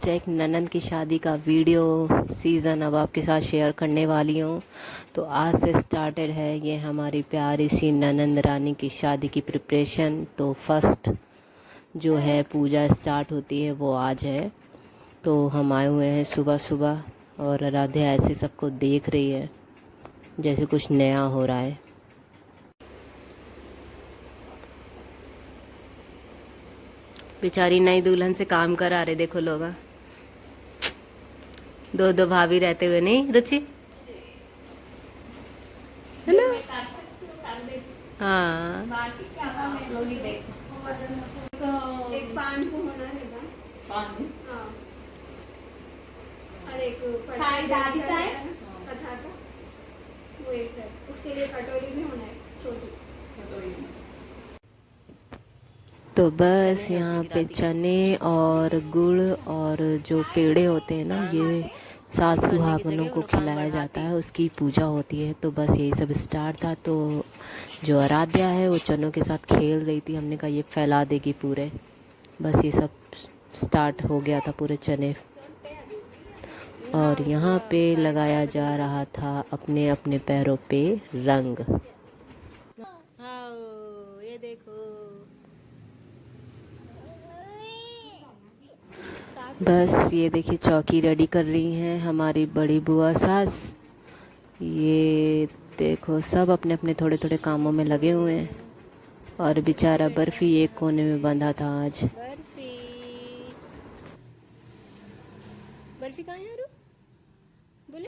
सोचा एक ननंद की शादी का वीडियो सीज़न अब आपके साथ शेयर करने वाली हूँ। तो आज से स्टार्टेड है ये हमारी प्यारी सी ननंद रानी की शादी की प्रिपरेशन। तो फर्स्ट जो है पूजा स्टार्ट होती है वो आज है। तो हम आए हुए हैं सुबह सुबह और आराध्या ऐसे सबको देख रही है जैसे कुछ नया हो रहा है। बेचारी नई दुल्हन से काम करा रहे, देखो लोग। दो दो भाभी रहते हुए नहीं रुचि, है ना? हाँ एक पान को होना है ना, पान। हाँ, और एक कथा का वो एक है, उसके लिए कटोरी भी होना है, छोटी कटोरी। तो बस यहाँ पे चने और गुड़ और जो पेड़े होते हैं ना, ये 7 सुहागनों को खिलाया जाता है, उसकी पूजा होती है। तो बस यही सब स्टार्ट था। तो जो आराध्या है वो चनों के साथ खेल रही थी, हमने कहा ये फैला देगी पूरे। बस ये सब स्टार्ट हो गया था, पूरे चने। और यहाँ पे लगाया जा रहा था अपने अपने पैरों पे रंग। हाँ ये देखो, बस ये देखिए चौकी रेडी कर रही हैं हमारी बड़ी बुआ सास। ये देखो सब अपने अपने थोड़े थोड़े कामों में लगे हुए हैं। और बेचारा बर्फी एक कोने में बंधा था आज। बर्फी बर्फी कहाँ है यारो? बोले।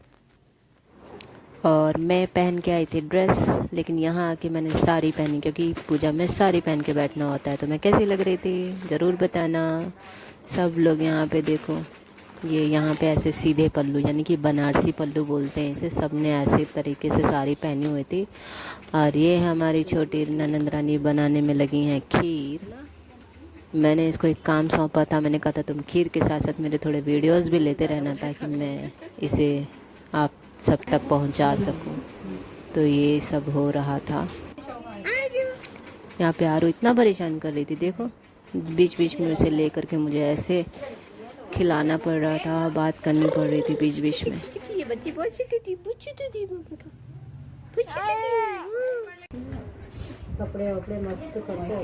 और मैं पहन के आई थी ड्रेस, लेकिन यहाँ आके मैंने साड़ी पहनी क्योंकि पूजा में साड़ी पहन के बैठना होता है। तो मैं कैसी लग रही थी ज़रूर बताना सब लोग। यहाँ पे देखो, ये यहाँ पे ऐसे सीधे पल्लू यानी कि बनारसी पल्लू बोलते हैं इसे, सब ने ऐसे तरीके से साड़ी पहनी हुई थी। और ये हमारी छोटी ननंद रानी बनाने में लगी हैं खीर। मैंने इसको एक काम सौंपा था, मैंने कहा था तुम खीर के साथ साथ मेरे थोड़े वीडियोस भी लेते रहना ताकि मैं इसे आप सब तक पहुंचा सकूं। तो ये सब हो रहा था। यहाँ पे आरू इतना परेशान कर रही थी, देखो बीच बीच में उसे लेकर के मुझे ऐसे खिलाना पड़ रहा था, बात करनी पड़ रही थी बीच बीच में। ये बच्ची कपड़े वपड़े मस्त करके।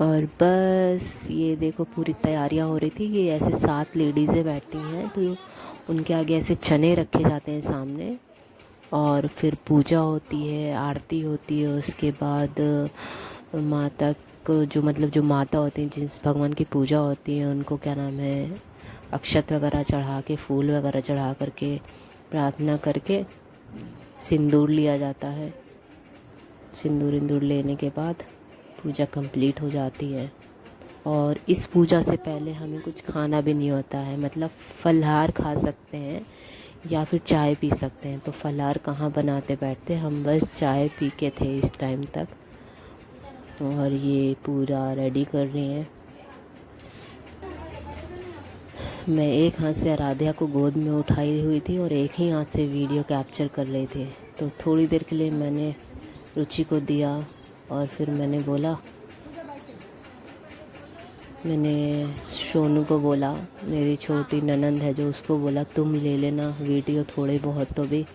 और बस ये देखो पूरी तैयारियां हो रही थी। ये ऐसे 7 लेडीज़ें बैठती हैं, तो उनके आगे ऐसे चने रखे जाते हैं सामने। और फिर पूजा होती है, आरती होती है। उसके बाद माता को जो मतलब जो माता होती हैं, जिस भगवान की पूजा होती है, उनको क्या नाम है अक्षत वगैरह चढ़ा के, फूल वगैरह चढ़ा करके, प्रार्थना करके सिंदूर लिया जाता है। सिंदूर इंदूर लेने के बाद पूजा कंप्लीट हो जाती है। और इस पूजा से पहले हमें कुछ खाना भी नहीं होता है, मतलब फलाहार खा सकते हैं या फिर चाय पी सकते हैं। तो फलाहार कहाँ बनाते बैठते, हम बस चाय पी के थे इस टाइम तक। और ये पूरा रेडी कर रही हैं। मैं एक हाथ से आराध्या को गोद में उठाई हुई थी और एक ही हाथ से वीडियो कैप्चर कर रही थी। तो थोड़ी देर के लिए मैंने रुचि को दिया और फिर मैंने बोला, मैंने सोनू को बोला, मेरी छोटी ननंद है जो, उसको बोला तुम ले लेना वीडियो थोड़े बहुत तो भी।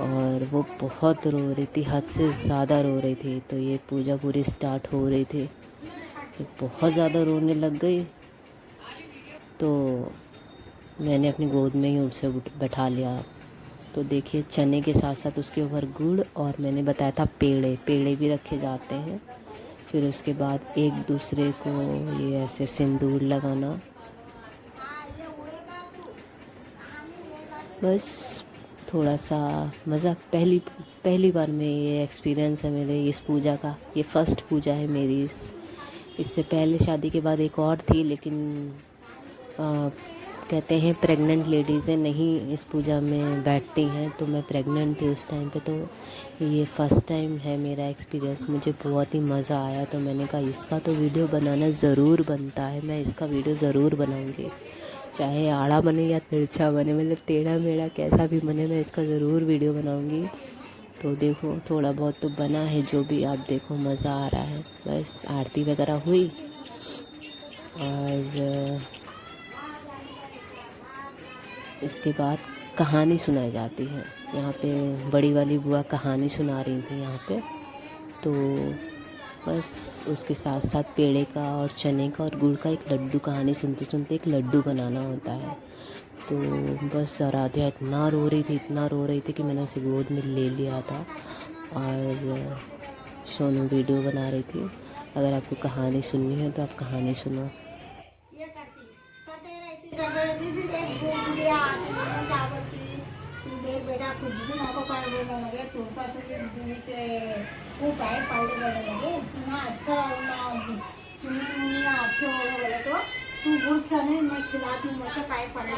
और वो बहुत रो रही थी, हद से ज़्यादा रो रही थी। तो ये पूजा पूरी स्टार्ट हो रही थी, तो बहुत ज़्यादा रोने लग गई। तो मैंने अपनी गोद में ही उसे बैठा लिया। तो देखिए चने के साथ साथ उसके ऊपर गुड़ और मैंने बताया था पेड़े भी रखे जाते हैं। फिर उसके बाद एक दूसरे को ये ऐसे सिंदूर लगाना। बस थोड़ा सा मज़ा, पहली बार में ये एक्सपीरियंस है मेरे इस पूजा का। ये फर्स्ट पूजा है मेरी। इससे पहले शादी के बाद एक और थी, लेकिन कहते हैं प्रेग्नेंट लेडीज़ें नहीं इस पूजा में बैठती हैं। तो मैं प्रेग्नेंट थी उस टाइम पे, तो ये फ़र्स्ट टाइम है मेरा एक्सपीरियंस। मुझे बहुत ही मज़ा आया। तो मैंने कहा इसका तो वीडियो बनाना ज़रूर बनता है, मैं इसका वीडियो ज़रूर बनाऊंगी, चाहे आड़ा बने या तिरछा बने, मतलब टेढ़ा मेढ़ा कैसा भी बने, मैं इसका ज़रूर वीडियो बनाऊंगी। तो देखो थोड़ा बहुत तो बना है, जो भी आप देखो मज़ा आ रहा है। बस आरती वगैरह हुई और इसके बाद कहानी सुनाई जाती है। यहाँ पे बड़ी वाली बुआ कहानी सुना रही थी यहाँ पे, तो बस उसके साथ साथ पेड़े का और चने का और गुड़ का एक लड्डू, कहानी सुनते सुनते एक लड्डू बनाना होता है। तो बस आराध्या इतना रो रही थी, इतना रो रही थी कि मैंने उसे गोद में ले लिया था और सोनू वीडियो बना रही थी। अगर आपको कहानी सुननी है तो आप कहानी सुनो। ये करते रहती फिर एक बुढ़िया आती है, क्या बोलती, तू देख बेटा कुछ भी ना को कर देने लगे, तू तो तुझे के खूब पैर पलटे करने लगे, तू ना अच्छा ना चुन्नी मुन्नी अच्छे होने बोले तो तू गुड़ चने मैं खिलाती हूँ बोल के पैर पड़ने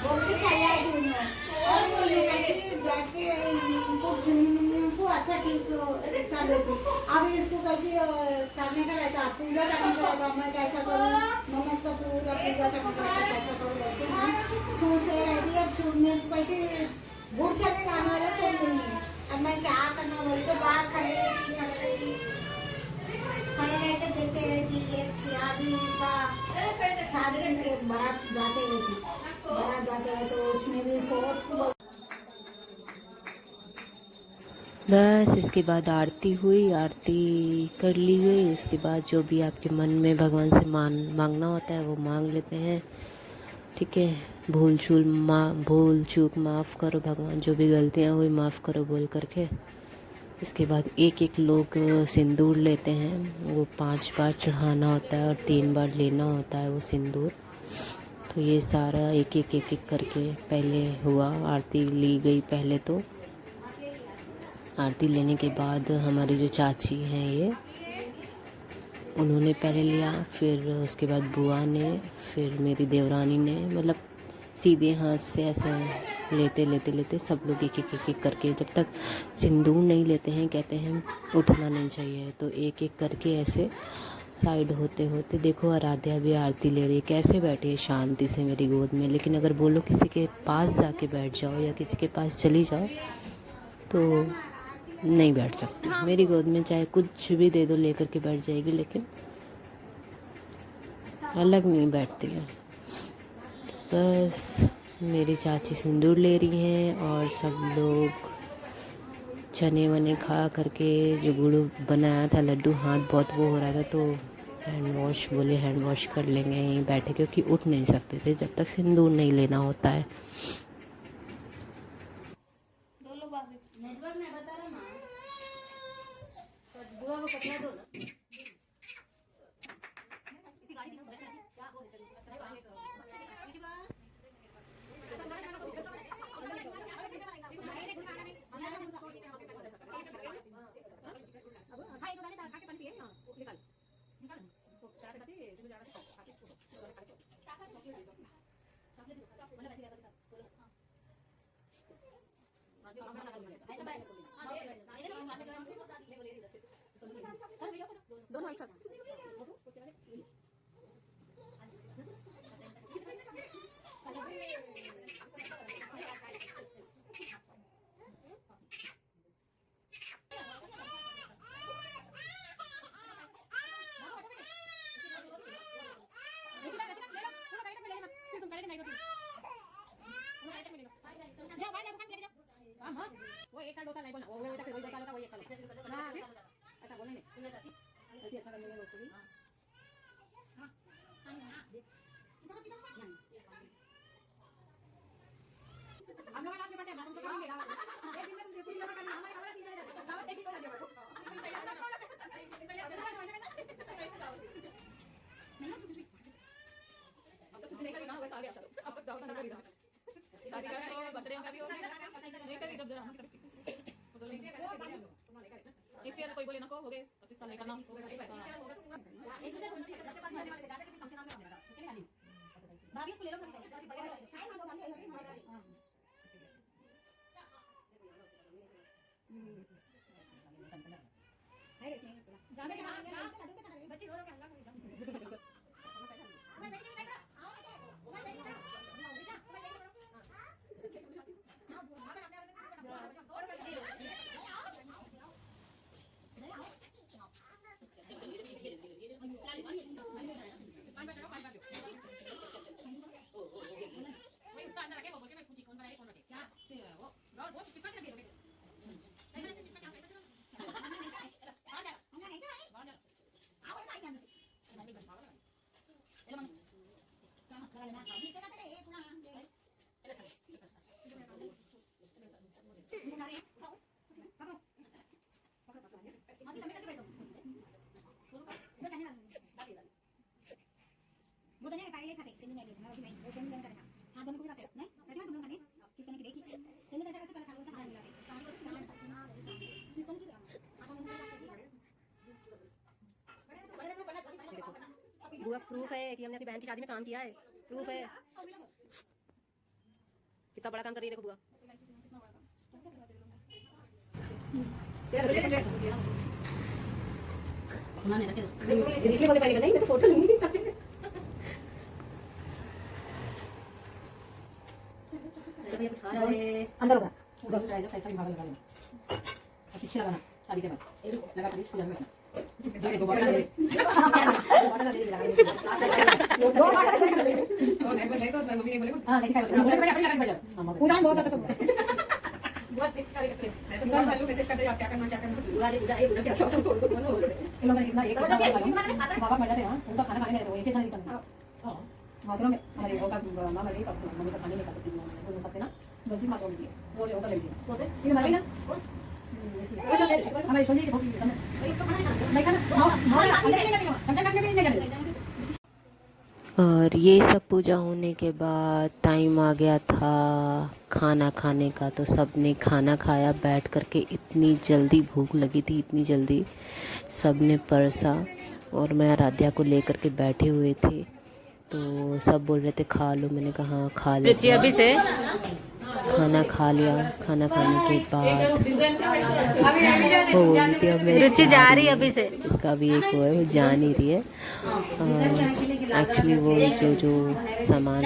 बोल के चली आई थी उन्हें। और उन्होंने कहती जाके उनको चुन्नी मुन्नी उनको अच्छा ठीक कर देती। अब इसको कहती करने का रहता, पूजा करने का रहता, मैं कैसा करूँ, मैं तो पूरा पूजा करने का रहता, कैसा करूँ बोलते हैं सोचते रहती है। अब छूटने कहती गुड़ चने लाने वाले कौन नहीं है, अब मैं क्या करना बोल के बाहर खड़े रहती देखते रहती। एक शादी के बारात जाते रहती तो उसमें भी शोर। बस इसके बाद आरती हुई, आरती कर ली गई। उसके बाद जो भी आपके मन में भगवान से मांगना होता है वो मांग लेते हैं, ठीक है। भूल चूक माफ़ करो भगवान, जो भी गलतियाँ हुई माफ़ करो बोल करके। इसके बाद एक एक लोग सिंदूर लेते हैं, वो 5 बार चढ़ाना होता है और 3 बार लेना होता है वो सिंदूर। तो ये सारा एक एक करके पहले हुआ, आरती ली गई। पहले तो आरती लेने के बाद हमारी जो चाची हैं ये, उन्होंने पहले लिया, फिर उसके बाद बुआ ने, फिर मेरी देवरानी ने, मतलब सीधे हाथ से ऐसे लेते लेते लेते सब लोग एक एक करके, जब तक सिंदूर नहीं लेते हैं कहते हैं उठना नहीं चाहिए। तो एक एक करके ऐसे साइड होते होते देखो आराध्या भी आरती ले रही है, कैसे बैठी है शांति से मेरी गोद में। लेकिन अगर बोलो किसी के पास जाके बैठ जाओ या किसी के पास चली जाओ तो नहीं बैठ सकती। मेरी गोद में चाहे कुछ भी दे दो लेकर के बैठ जाएगी, लेकिन अलग नहीं बैठती है। बस मेरी चाची सिंदूर ले रही हैं और सब लोग चने वने खा करके, जो गुड़ बनाया था लड्डू, हाथ बहुत वो हो रहा था तो हैंड वॉश कर लेंगे यहीं बैठे, क्योंकि उठ नहीं सकते थे जब तक सिंदूर नहीं लेना होता है। दोनों एक साथ वो एक साल 2 साल नहीं बोलना, वो तक वही 2 साल होता, वही 1 साल ऐसा बोलने नहीं ऐसी अच्छा करने में उसको भी हम लोग लास्ट में बैठे हैं, हम तो करेंगे एक दिन में तुम पूरी जगह करना, हमारे 3 जगह गाँव एक ही को लगे अब तो कुछ नहीं करेगा वैसा आ गया चलो अब तक गाँव का करेगा शादी का भी हो, बर्थडे का भी हो, नहीं करेगी जब जरा हम एक शेयर कोई बोले ना को हो गए 25 साल करना एक दूसरे के पास जाने वाले जाते कि फंक्शन में आने ठीक है नहीं भाभी इसको ले लो जाने के बाद बच्चे रो रो के हल्ला कर वो तो नहीं पहले खाते सेंधी नहीं मैं उसमें वो सेंधी नहीं करता हां दोनों को भी रखते नहीं रहते हैं तुम लोग खाने किसने की देखी सेंधी नहीं कैसे पहले खा लो तो खाने लगे कहां को खाने किसने की आता नहीं बुआ प्रूफ है कि हमने अपनी बहन की शादी में काम किया है, प्रूफ है। कितना बड़ा काम कर रही है देखो बुआ। इसलिए बोले पहले नहीं मैं तो फोटो लूंगी कुछ खा रहा है अंदर होगा उधर ट्राई पैसा भी भाग लगा लो और पीछे लगाना शादी के बाद लगा कर पूजा में देखो बड़ा दे बड़ा दे लगा दो बार और देखो मैं मम्मी ने बोले हां कैसे कर अपनी लगा कर जाओ उदान बहुत आता तो बहुत फिक्स करके मैं तो बहुत वालों मैसेज करते आप क्या करना बुआ दे पूजा ये पूजा क्या इन लोगों ने कितना एक बाबा मर जाते हैं उनका खाना खाने तो एक ही साथ निकलना हां मात्रा में हमारे होगा मामा मेरी मम्मी का खाने में कर सकती हूं तो सबसे ना बल्कि मात्रा में वो ले होगा ले लिया बोलते ये मारेगा हमारे छोटी की बहुत नहीं खाना और ये सब पूजा होने के बाद टाइम आ गया था खाना खाने का। तो सब ने खाना खाया बैठ करके। इतनी जल्दी भूख लगी थी, इतनी जल्दी सब ने परसा और मैं आराध्या को लेकर के बैठे हुए थे। तो सब बोल रहे थे खा लो, मैंने कहा हाँ खा ले। अभी से खाना खा लिया। खाना खाने के बाद वो बोली थी अब मैं जा रही है अभी से। इसका भी एक वो है, वो जा नहीं रही है। एक्चुअली वो जो सामान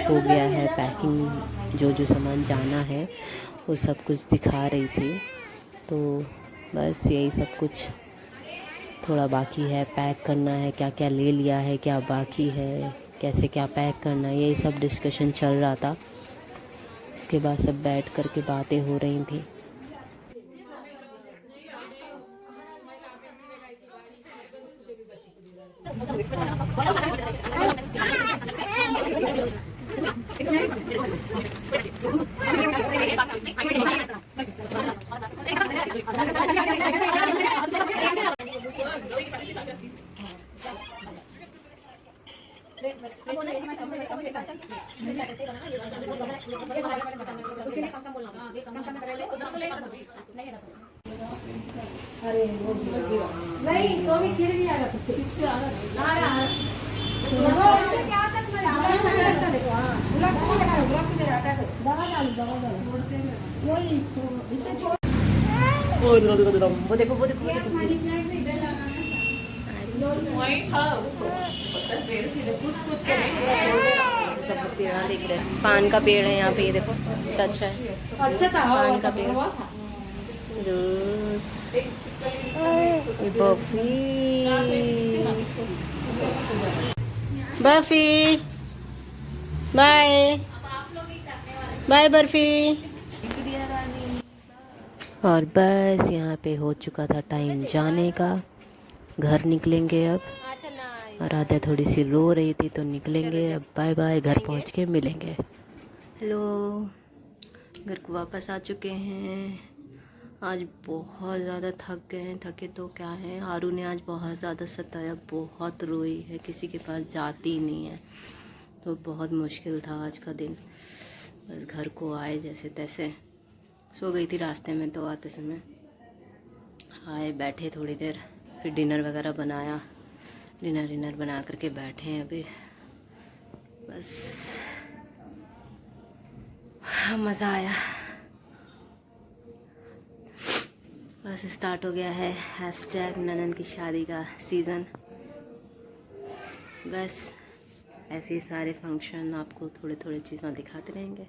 हो गया है पैकिंग, जो सामान जाना है वो सब कुछ दिखा रही थी। तो बस यही सब कुछ थोड़ा बाकी है, पैक करना है, क्या क्या ले लिया है, क्या बाकी है, कैसे क्या पैक करना है, यही सब डिस्कशन चल रहा था। इसके बाद सब बैठ कर के बातें हो रही थी। अरे वो नहीं तो भी गिर भी आएगा पीछे आ रहा है क्या तक मैं दवा डालो वही इतना छोड़ वो देखो वही था सब पेड़ देख रहे हैं। पान का पेड़ है यहाँ पे, ये देखो कितना अच्छा है। अच्छा था पान का पेड़। Barfi bye bye barfi. और बस यहाँ पे हो चुका था टाइम जाने का। घर निकलेंगे अब। और राधा थोड़ी सी रो रही थी तो निकलेंगे अब। बाय बाय, घर पहुँच के मिलेंगे। हेलो, घर को वापस आ चुके हैं। आज बहुत ज़्यादा थक गए हैं। थके तो क्या है, आरू ने आज बहुत ज़्यादा सताया, बहुत रोई है, किसी के पास जाती ही नहीं है। तो बहुत मुश्किल था आज का दिन। बस घर को आए जैसे तैसे। सो गई थी रास्ते में तो आते समय। आए बैठे थोड़ी देर, फिर डिनर वगैरह बनाया। डिनर बना करके बैठे हैं अभी। बस मज़ा आया। बस स्टार्ट हो गया है #ननन की शादी का सीज़न। बस ऐसे ही सारे फंक्शन आपको थोड़े थोड़े चीज़ें दिखाते रहेंगे।